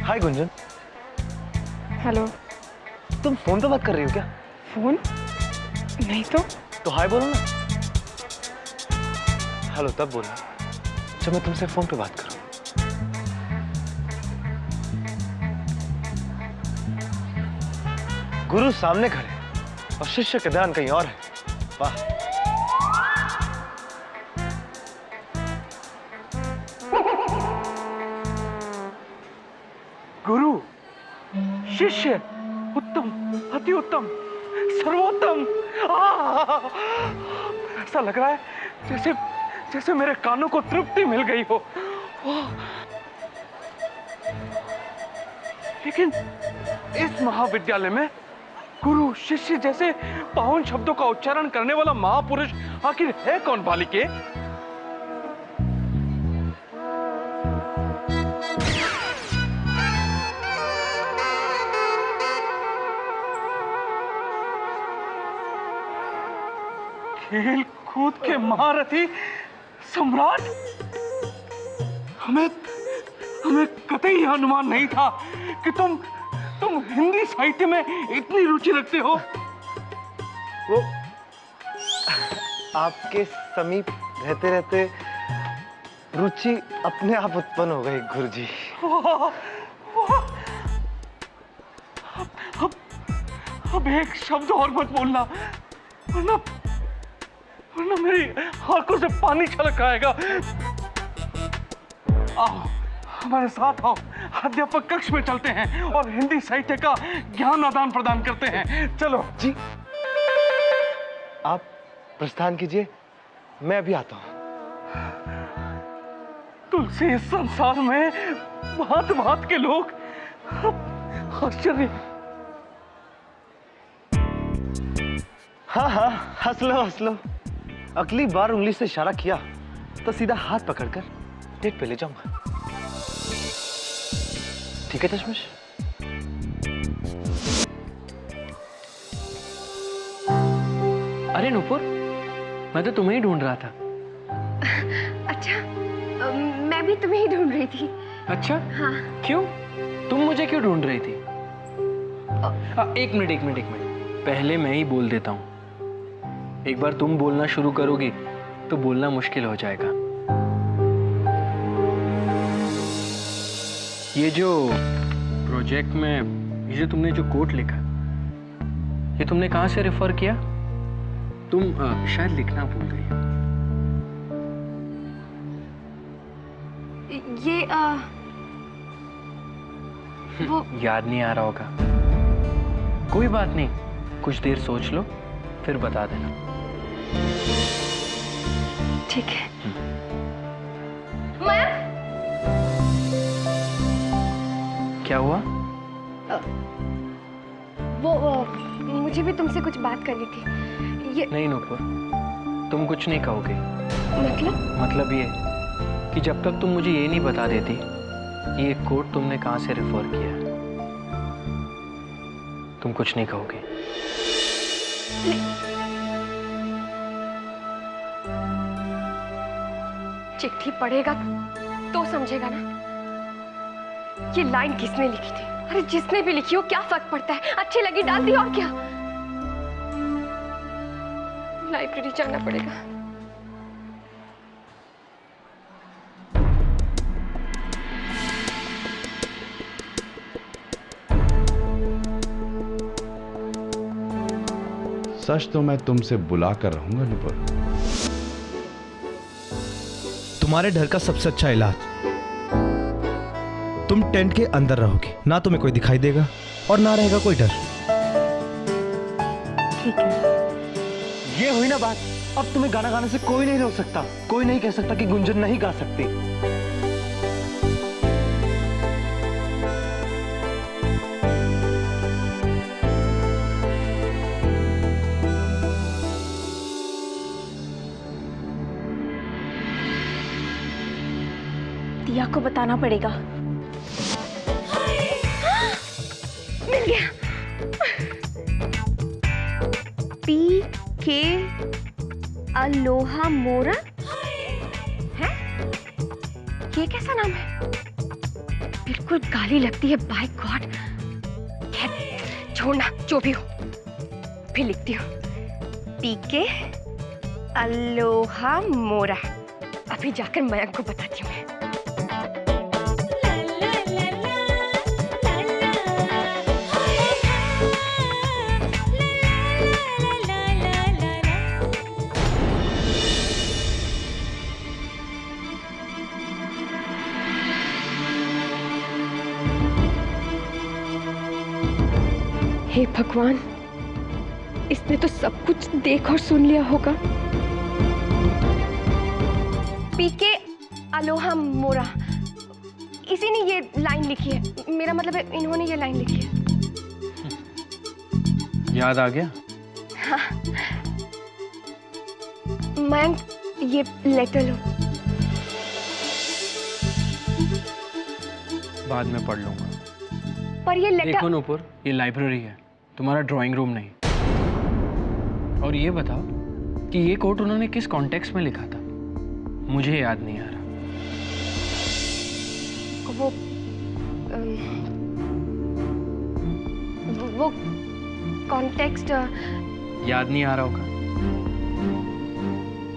हाय Gunjan. Hello. तुम phone पे बात कर रही हो क्या? फोन? नहीं तो हाय बोलो ना। हेलो तब बोलना जब मैं तुमसे फोन पे बात करूं। गुरु सामने खड़े और शिष्य का ध्यान कहीं और है। वाह। गुरु, शिष्य, उत्तम, अति उत्तम, सर्वोत्तम। ऐसा लग रहा है जैसे जैसे मेरे कानों को तृप्ति मिल गई हो। लेकिन इस महाविद्यालय में गुरु शिष्य जैसे पावन शब्दों का उच्चारण करने वाला महापुरुष आखिर है कौन बालिके? खेल कूद के महारथी सम्राट। हमें हमें कतई अनुमान नहीं था कि तुम हिंदी साहित्य में इतनी रुचि रखते हो। वो आपके समीप रहते रहते रुचि अपने आप उत्पन्न हो गई गुरुजी। अब एक शब्द और मत बोलना वरना मेरी आंखों से पानी छलक आएगा। आओ हमारे साथ आओ, अध्यापक कक्ष में चलते हैं और हिंदी साहित्य का ज्ञान आदान प्रदान करते हैं। चलो जी आप प्रस्थान कीजिए, मैं अभी आता हूं। तुलसी इस संसार में भांत भांत के लोग। आश्चर्य। हाँ हंस लो। अगली बार उंगली से इशारा किया तो सीधा हाथ पकड़कर डेट पे ले जाऊंगा। ठीक है चश्मिश? अरे नूपुर, मैं तो तुम्हें ही ढूंढ रहा था। अच्छा, मैं भी तुम्हें ही ढूंढ रही थी। अच्छा? हाँ। क्यों? तुम मुझे क्यों ढूंढ रही थी? एक मिनट। पहले मैं ही बोल देता हूँ। एक बार तुम बोलना शुरू करोगी तो बोलना मुश्किल हो जाएगा। ये जो प्रोजेक्ट में ये जो तुमने जो कोट लिखा, ये तुमने कहाँ से रेफर किया? तुम शायद लिखना भूल गई हो। ये वो याद नहीं आ रहा होगा। कोई बात नहीं, कुछ देर सोच लो फिर बता देना। ठीक है। माया, क्या हुआ? वो मुझे भी तुमसे कुछ बात करनी थी। ये नहीं नूपुर, तुम कुछ नहीं कहोगे। मतलब ये कि जब तक तुम मुझे ये नहीं बता देती कि ये कोट तुमने कहाँ से रेफर किया, तुम कुछ नहीं कहोगे। चिट्ठी पढ़ेगा तो समझेगा ना। ये लाइन किसने लिखी थी? अरे जिसने भी लिखी हो क्या फर्क पड़ता है, अच्छी लगी डाल दी और क्या। लाइब्रेरी जाना पड़ेगा। सच तो मैं तुमसे बुला कर रहूंगा नुपुर। तुम्हारे डर का सबसे अच्छा इलाज, तुम टेंट के अंदर रहोगे, ना तुम्हें कोई दिखाई देगा और ना रहेगा कोई डर। ठीक है। ये हुई ना बात। अब तुम्हें गाना गाने से कोई नहीं रोक सकता, कोई नहीं कह सकता कि गुंजन नहीं गा सकती। दिया को बताना पड़ेगा। मिल गया। PK अलोहा मोरा है? ये कैसा नाम है? बिल्कुल कुछ गाली लगती है, बाय गॉड। छोड़ना, जो भी हो। फिर लिखती हूँ, पीके अलोहा मोरा। अभी जाकर मयंक को बताती हूँ मैं। हे भगवान, इसने तो सब कुछ देख और सुन लिया होगा। पीके अलोहा मोरा, इसी ने ये लाइन लिखी है। मेरा मतलब है इन्होंने ये लाइन लिखी है। याद आ गया? हाँ। मयंक, ये लेटर लो। बाद में पढ़ लूंगा। पर ये लेटर देखो नूपुर, ये लाइब्रेरी है, तुम्हारा ड्राइंग रूम नहीं। और ये बताओ कि ये कोट उन्होंने किस कॉन्टेक्स्ट में लिखा था? मुझे याद नहीं आ रहा। वो कॉन्टेक्स्ट याद नहीं आ रहा होगा?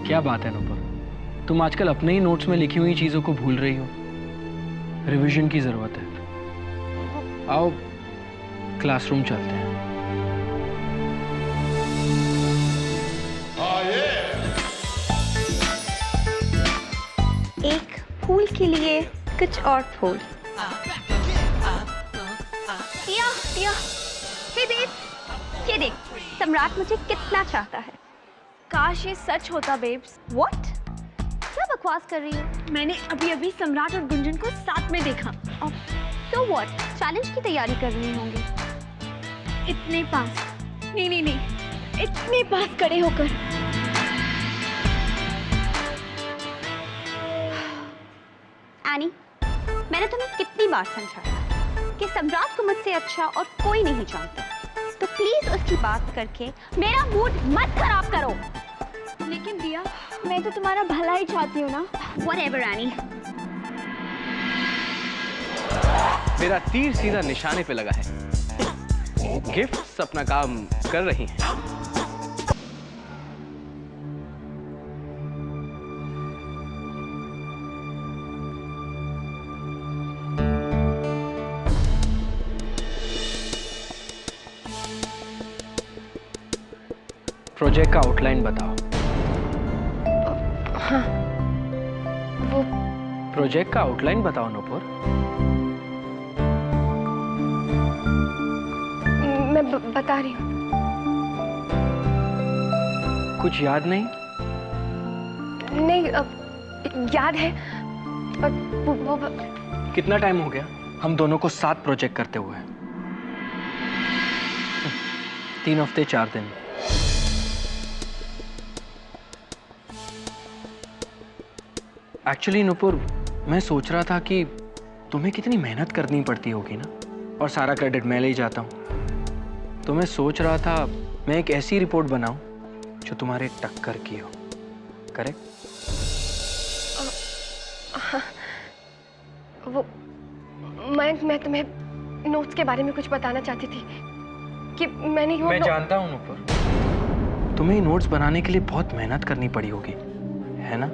क्या बात है नूपुर, तुम आजकल अपने ही नोट्स में लिखी हुई चीजों को भूल रही हो। रिवीजन की जरूरत है। आओ क्लासरूम चलते हैं। एक फूल के लिए कुछ और फूल। टिया, टिया, हे बेब, ये देख, सम्राट मुझे कितना चाहता है। काश ये सच होता बेब्स। What? क्या बकवास कर रही है? मैंने अभी सम्राट और गुंजन को साथ में देखा। So what? चैलेंज की तैयारी कर रही होंगी। इतने पास, नहीं, इतने पास खड़े होकर। एनी, मैंने तुम्हें कितनी बार समझाया कि सम्राट को मुझसे अच्छा और कोई नहीं जानता, तो प्लीज उसकी बात करके मेरा मूड मत खराब करो। लेकिन दिया, मैं तो तुम्हारा भला ही चाहती हूँ ना। Whatever, any. मेरा तीर सीधा निशाने पे लगा है। गिफ्ट्स अपना काम कर रही हैं। प्रोजेक्ट का आउटलाइन बताओ। हाँ, वो प्रोजेक्ट का आउटलाइन बताओ नूपुर। मैं बता रही हूँ। कुछ याद नहीं? नहीं, याद है, पर वो कितना टाइम हो गया हम दोनों को साथ प्रोजेक्ट करते हुए? 3 हफ्ते 4 दिन। एक्चुअली नूपुर, मैं सोच रहा था कि तुम्हें कितनी मेहनत करनी पड़ती होगी ना, और सारा क्रेडिट मैं ले ही जाता हूँ। तो मैं सोच रहा था मैं एक ऐसी रिपोर्ट बनाऊं जो तुम्हारे टक्कर की हो। करेक्ट? वो मैं तुम्हें नोट्स के बारे में कुछ बताना चाहती थी कि मैंने मैं जानता हूँ नूपुर, तुम्हें नोट्स बनाने के लिए बहुत मेहनत करनी पड़ी होगी, है ना?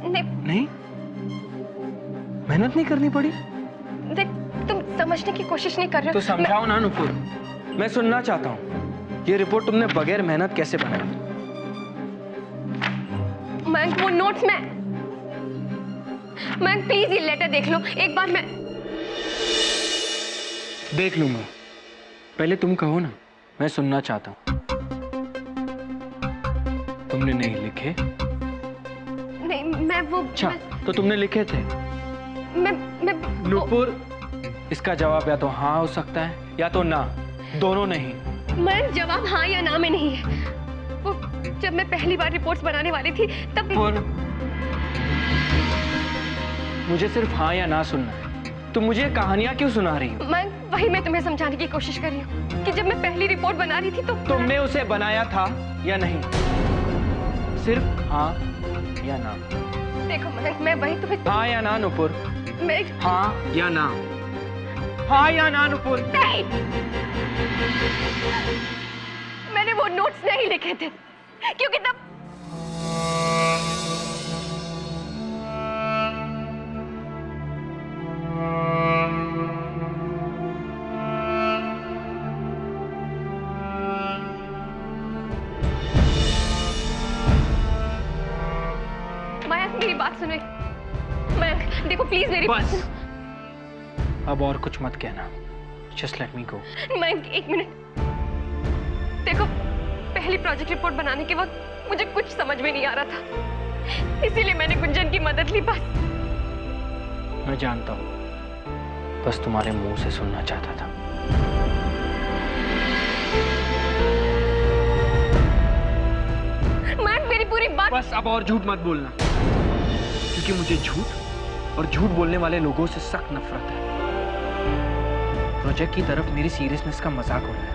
नहीं? मेहनत नहीं करनी पड़ी? देख, तुम समझने की कोशिश नहीं कर रहे हो। तो समझाओ ना नूपुर, मैं सुनना चाहता हूँ। ये रिपोर्ट तुमने बगैर मेहनत कैसे बनाई? मैं वो नोट्स में प्लीज ये लेटर देख लो एक बार। मैं देख लूंगा, पहले तुम कहो ना, मैं सुनना चाहता हूँ। तुमने नहीं लिखे? नहीं, मैं वो अच्छा, तो तुमने लिखे थे? मैं नूपुर, इसका जवाब या तो हाँ हो सकता है या तो ना, दोनों नहीं। मैं जवाब हाँ या ना में नहीं है। वो जब मैं पहली बार रिपोर्ट्स बनाने वाली थी तब मुझे सिर्फ हाँ या ना सुनना है। तुम मुझे कहानियां क्यों सुना रही हो? मैं तुम्हें समझाने की कोशिश कर रही हूँ कि जब मैं पहली रिपोर्ट बना रही थी तो तुमने उसे बनाया था या नहीं? सिर्फ हाँ या ना। देखो मैं वही तुम्हें हाँ या ना नूपुर, मैं हाँ या ना? हाँ या ना नुपुर? नहीं, मैंने वो नोट्स नहीं लिखे थे क्योंकि तब मयंक मेरी बात सुनो। मयंक देखो प्लीज मेरी बात बस सुनो। अब और कुछ मत कहना, जस्ट लेट मी गो। मयंक एक मिनट देखो, पहली प्रोजेक्ट रिपोर्ट बनाने के वक्त मुझे कुछ समझ में नहीं आ रहा था, इसीलिए मैंने गुंजन की मदद ली। बस मैं जानता हूँ, बस तुम्हारे मुंह से सुनना चाहता था। मयंक मेरी पूरी बात। बस अब और झूठ मत बोलना, क्योंकि मुझे झूठ और झूठ बोलने वाले लोगों से सख्त नफरत है। प्रोजेक्ट की तरफ मेरी सीरियसनेस का मजाक हो रहा है,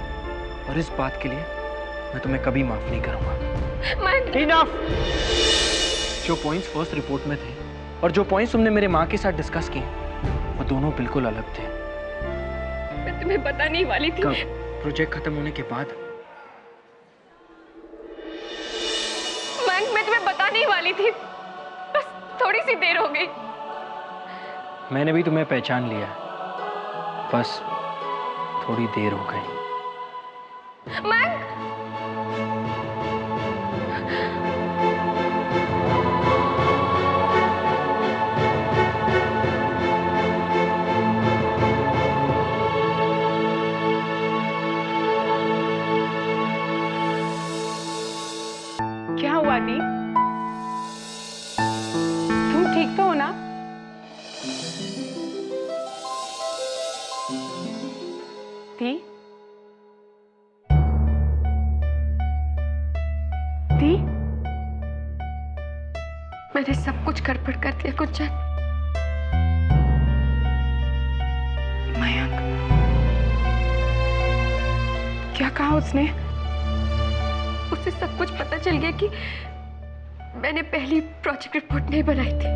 और इस बात के लिए मैं तुम्हें कभी माफ नहीं करूंगा। मयंक इनफ! जो पॉइंट्स फर्स्ट रिपोर्ट में थे और जो पॉइंट्स तुमने मेरे माँ के साथ डिस्कस किए, वो दोनों बिल्कुल अलग थे। मैं तुम्हें बताने ही वाली थी। कब? प्रोजेक्ट खत्म होने के बाद? मयंक मैं तुम्हें बताने ही वाली थी, बस थोड़ी सी देर हो गई। मैंने भी तुम्हें पहचान लिया है, बस थोड़ी देर हो गई। मयंक क्या हुआ दी? तुम ठीक तो हो ना? दी? दी? मैंने सब कुछ गड़बड़ कर दिया गुंजन। मयंक, क्या कहा उसने? उसे सब कुछ पता चल गया कि मैंने पहली प्रोजेक्ट रिपोर्ट नहीं बनाई थी।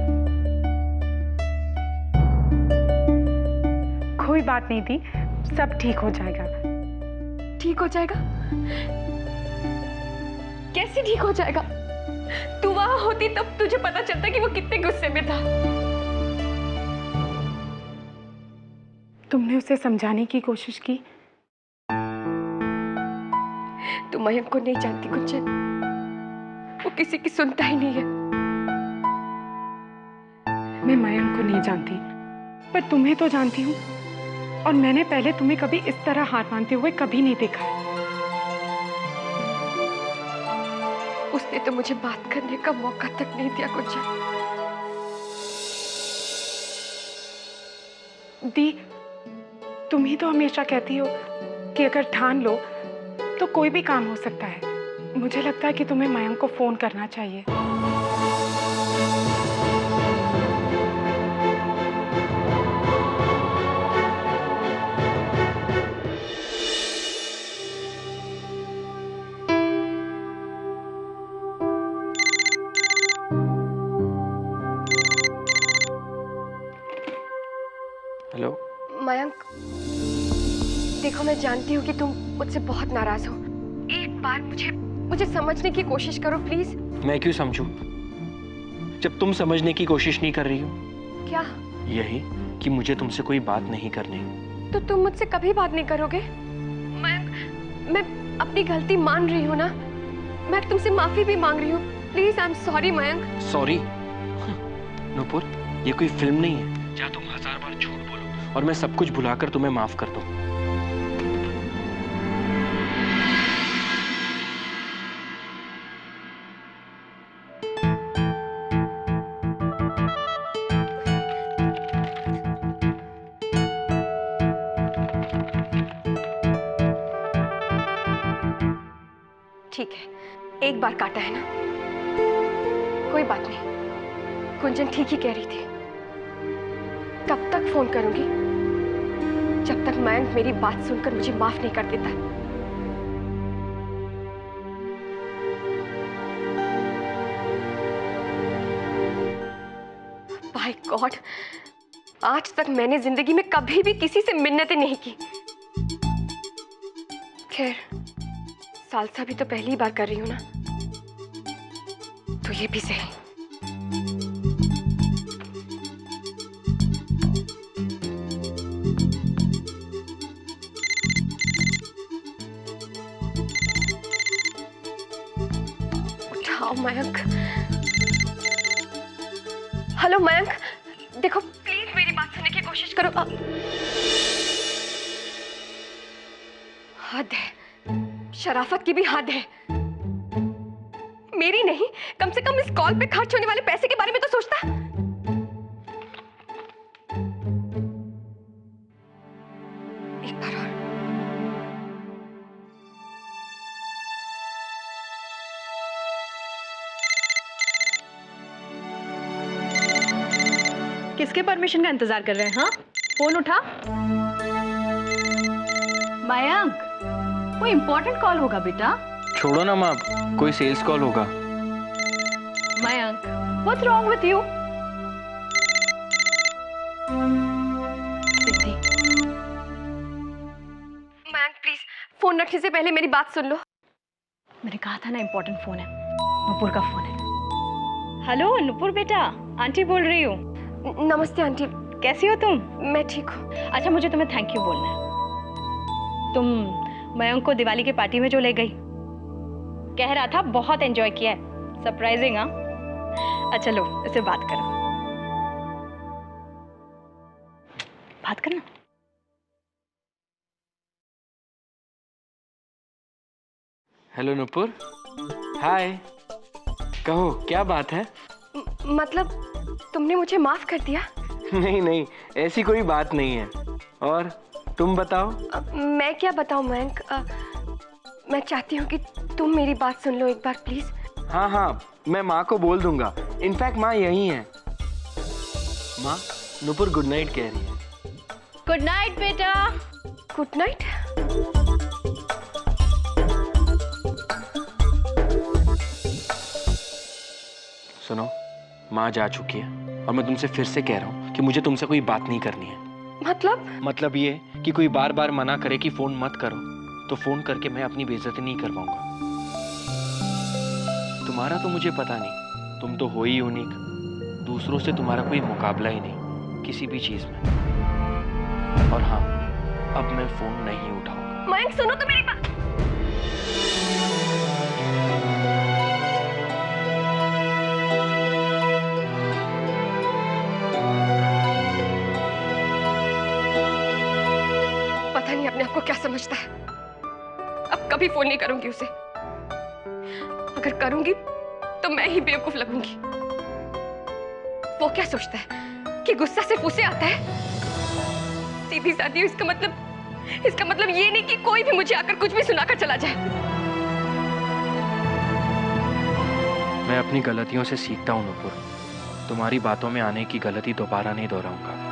कोई बात नहीं दी, सब ठीक हो जाएगा। ठीक हो जाएगा? कैसे ठीक हो जाएगा? तू वहां होती तब तुझे पता चलता कि वो कितने गुस्से में था। तुमने उसे समझाने की कोशिश की? तू मयंक को नहीं जानती गुंजन, वो किसी की सुनता ही नहीं है। मैं मयंक को नहीं जानती, पर तुम्हें तो जानती हूँ, और मैंने पहले तुम्हें कभी इस तरह हार मानते हुए कभी नहीं देखा है। उसने तो मुझे बात करने का मौका तक नहीं दिया गुंजन। दी, तुम ही तो हमेशा कहती हो कि अगर ठान लो तो कोई भी काम हो सकता है। मुझे लगता है कि तुम्हें मयंक को फोन करना चाहिए। हेलो? मयंक देखो, मैं जानती हूँ कि तुम मुझसे बहुत नाराज हो। एक बार मुझे समझने की कोशिश करो प्लीज। मैं क्यों समझूं, जब तुम समझने की कोशिश नहीं कर रही हो? क्या? यही कि मुझे तुमसे कोई बात नहीं करनी। तो तुम मुझसे कभी बात नहीं करोगे? मैं अपनी गलती मान रही हूँ ना, मैं तुमसे माफी भी मांग रही हूँ। Please I am sorry Mayank. Sorry? Nupur, ये कोई फिल्म नहीं है जहाँ तुम 1000 बार झूठ बोलो और मैं सब कुछ भुलाकर तुम्हें माफ कर दूं। ठीक है, एक बार काटा है ना, कोई बात नहीं। गुंजन ठीक ही कह रही थी। तब तक फोन करूंगी जब तक मयंक मेरी बात सुनकर मुझे माफ नहीं कर देता। बाय गॉड, आज तक मैंने जिंदगी में कभी भी किसी से मिन्नतें नहीं की। खैर, सालसा भी तो पहली बार कर रही हूं ना, तो ये भी सही। उठाओ मयंक। हेलो मयंक, देखो प्लीज मेरी बात सुनने की कोशिश करो। हद है, शराफत की भी हद है। मेरी नहीं, कम से कम इस कॉल पे खर्च होने वाले पैसे के बारे में तो सोचता। एक बार और। किसके परमिशन का इंतजार कर रहे हैं? हाँ, फोन उठा। मयंक, कोई इंपॉर्टेंट कॉल होगा बेटा। छोड़ो ना माँ, कोई सेल्स कॉल होगा। Mayank, what's wrong with you? Siddhi, Mayank please, phone रखने से पहले मेरी बात सुन लो। मैंने कहा था ना इंपॉर्टेंट फोन है। नुपुर का फोन है। हेलो नुपुर बेटा, आंटी बोल रही हूँ। नमस्ते आंटी। कैसी हो तुम? मैं ठीक हूँ। अच्छा, मुझे तुम्हें थैंक यू बोलना है। तुम मयंक को दिवाली की पार्टी में जो ले गई, कह रहा था बहुत एंजॉय किया है। सरप्राइजिंग, हाँ? अच्छा लो, इससे बात करो। बात करना। हेलो नुपुर, हाय। कहो क्या बात है? मतलब तुमने मुझे माफ कर दिया? नहीं नहीं, ऐसी कोई बात नहीं है। और तुम बताओ। मैं क्या बताऊं मयंक, मैं चाहती हूँ कि तुम मेरी बात सुन लो एक बार प्लीज। हाँ हाँ, मैं माँ को बोल दूंगा। इनफैक्ट माँ यही है। माँ, नुपुर गुड नाइट कह रही है। गुड नाइट बेटा। Good night. सुनो, माँ जा चुकी है और मैं तुमसे फिर से कह रहा हूँ कि मुझे तुमसे कोई बात नहीं करनी है। मतलब ये कि कोई बार बार मना करे कि फोन मत करो, तो फोन करके मैं अपनी बेइज्जती नहीं करवाऊंगा। तुम्हारा तो मुझे पता नहीं, तुम तो हो ही यूनिक। दूसरों से तुम्हारा कोई मुकाबला ही नहीं किसी भी चीज में। और हाँ, अब मैं फोन नहीं उठाऊंगा। मयंक सुनो तो मेरी बात। पता नहीं अपने आप को क्या समझता है। अब कभी फोन नहीं करूंगी उसे। अगर करूंगी तो मैं ही बेवकूफ लगूंगी। वो क्या सोचता है कि गुस्सा सिर्फ उसे आता है? सीधी सादी, इसका मतलब ये नहीं कि कोई भी मुझे आकर कुछ भी सुनाकर चला जाए। मैं अपनी गलतियों से सीखता हूँ नुपुर। तुम्हारी बातों में आने की गलती दोबारा नहीं दोहराऊंगा।